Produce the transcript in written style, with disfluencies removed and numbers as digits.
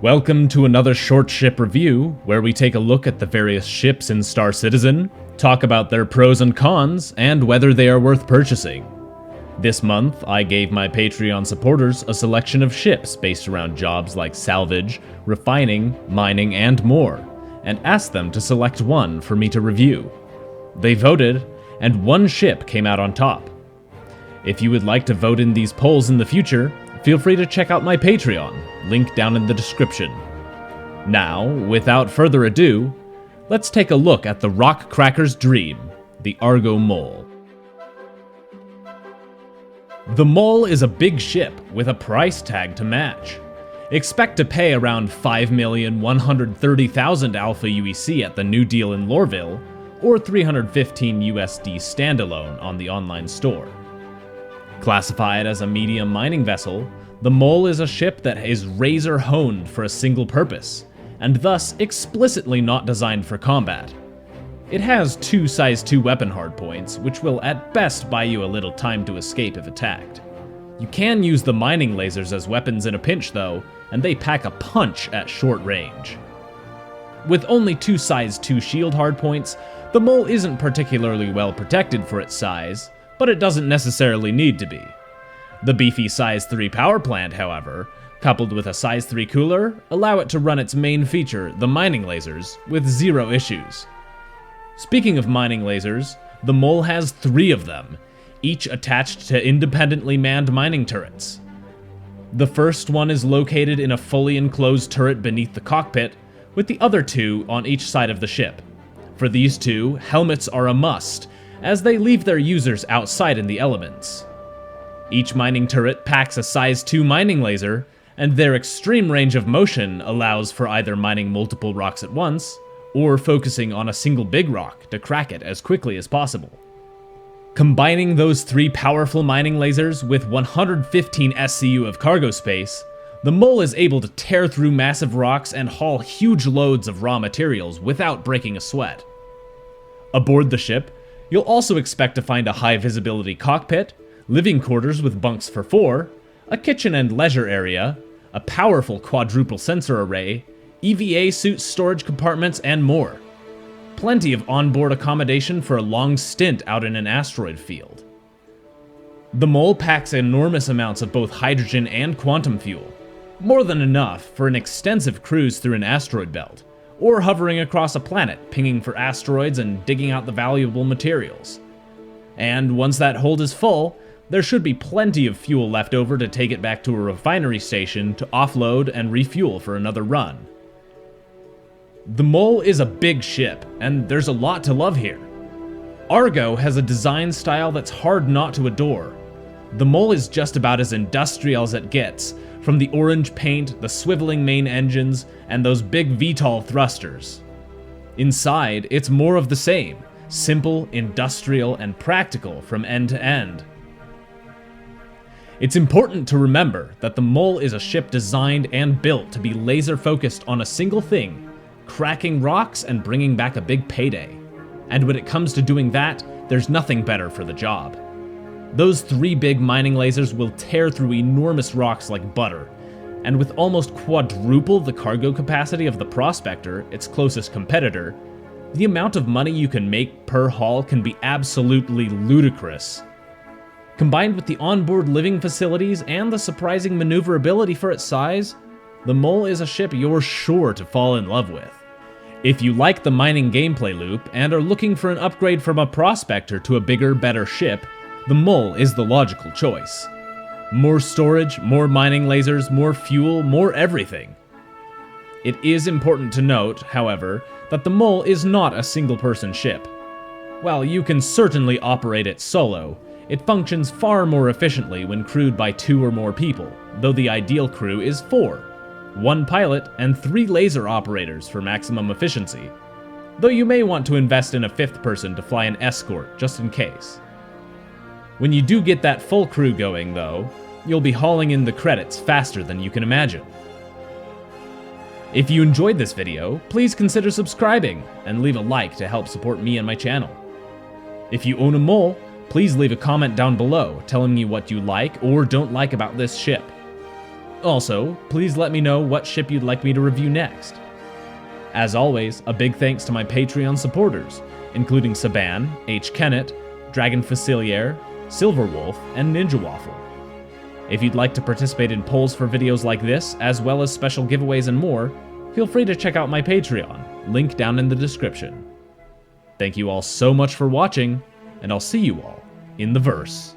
Welcome to another short ship review, where we take a look at the various ships in Star Citizen, talk about their pros and cons, and whether they are worth purchasing. This month, I gave my Patreon supporters a selection of ships based around jobs like salvage, refining, mining, and more, and asked them to select one for me to review. They voted, and one ship came out on top. If you would like to vote in these polls in the future, feel free to check out my Patreon, link down in the description. Now, without further ado, let's take a look at the Rock Cracker's dream, the Argo Mole. The Mole is a big ship with a price tag to match. Expect to pay around 5,130,000 Alpha UEC at the new deal in Lorville, or 315 USD standalone on the online store. Classified as a medium mining vessel, the Mole is a ship that is razor-honed for a single purpose, and thus explicitly not designed for combat. It has 2 size 2 weapon hardpoints, which will at best buy you a little time to escape if attacked. You can use the mining lasers as weapons in a pinch though, and they pack a punch at short range. With only 2 size 2 shield hardpoints, the Mole isn't particularly well protected for its size, but it doesn't necessarily need to be. The beefy size 3 power plant, however, coupled with a size 3 cooler, allow it to run its main feature, the mining lasers, with 0 issues. Speaking of mining lasers, the Mole has 3 of them, each attached to independently manned mining turrets. The first one is located in a fully enclosed turret beneath the cockpit, with the other 2 on each side of the ship. For these 2, helmets are a must, as they leave their users outside in the elements. Each mining turret packs a size 2 mining laser, and their extreme range of motion allows for either mining multiple rocks at once, or focusing on a single big rock to crack it as quickly as possible. Combining those 3 powerful mining lasers with 115 SCU of cargo space, the Mole is able to tear through massive rocks and haul huge loads of raw materials without breaking a sweat. Aboard the ship, you'll also expect to find a high visibility cockpit, living quarters with bunks for 4, a kitchen and leisure area, a powerful quadruple sensor array, EVA suit storage compartments, and more. Plenty of onboard accommodation for a long stint out in an asteroid field. The Mole packs enormous amounts of both hydrogen and quantum fuel, more than enough for an extensive cruise through an asteroid belt, or hovering across a planet, pinging for asteroids and digging out the valuable materials. And once that hold is full, there should be plenty of fuel left over to take it back to a refinery station to offload and refuel for another run. The Mole is a big ship, and there's a lot to love here. Argo has a design style that's hard not to adore. The Mole is just about as industrial as it gets, from the orange paint, the swiveling main engines, and those big VTOL thrusters. Inside, it's more of the same, simple, industrial, and practical from end to end. It's important to remember that the Mole is a ship designed and built to be laser-focused on a single thing, cracking rocks and bringing back a big payday. And when it comes to doing that, there's nothing better for the job. Those 3 big mining lasers will tear through enormous rocks like butter, and with almost quadruple the cargo capacity of the Prospector, its closest competitor, the amount of money you can make per haul can be absolutely ludicrous. Combined with the onboard living facilities and the surprising maneuverability for its size, the Mole is a ship you're sure to fall in love with. If you like the mining gameplay loop and are looking for an upgrade from a Prospector to a bigger, better ship, the Mole is the logical choice. More storage, more mining lasers, more fuel, more everything. It is important to note, however, that the Mole is not a single-person ship. While you can certainly operate it solo, it functions far more efficiently when crewed by 2 or more people, though the ideal crew is 4, 1 pilot and 3 laser operators for maximum efficiency, though you may want to invest in a 5th person to fly an escort just in case. When you do get that full crew going, though, you'll be hauling in the credits faster than you can imagine. If you enjoyed this video, please consider subscribing and leave a like to help support me and my channel. If you own a Mole, please leave a comment down below telling me what you like or don't like about this ship. Also, please let me know what ship you'd like me to review next. As always, a big thanks to my Patreon supporters, including Saban, H. Kennett, Dragon Facilier, Silverwolf, and Ninja Waffle. If you'd like to participate in polls for videos like this, as well as special giveaways and more, feel free to check out my Patreon, link down in the description. Thank you all so much for watching, and I'll see you all in the verse.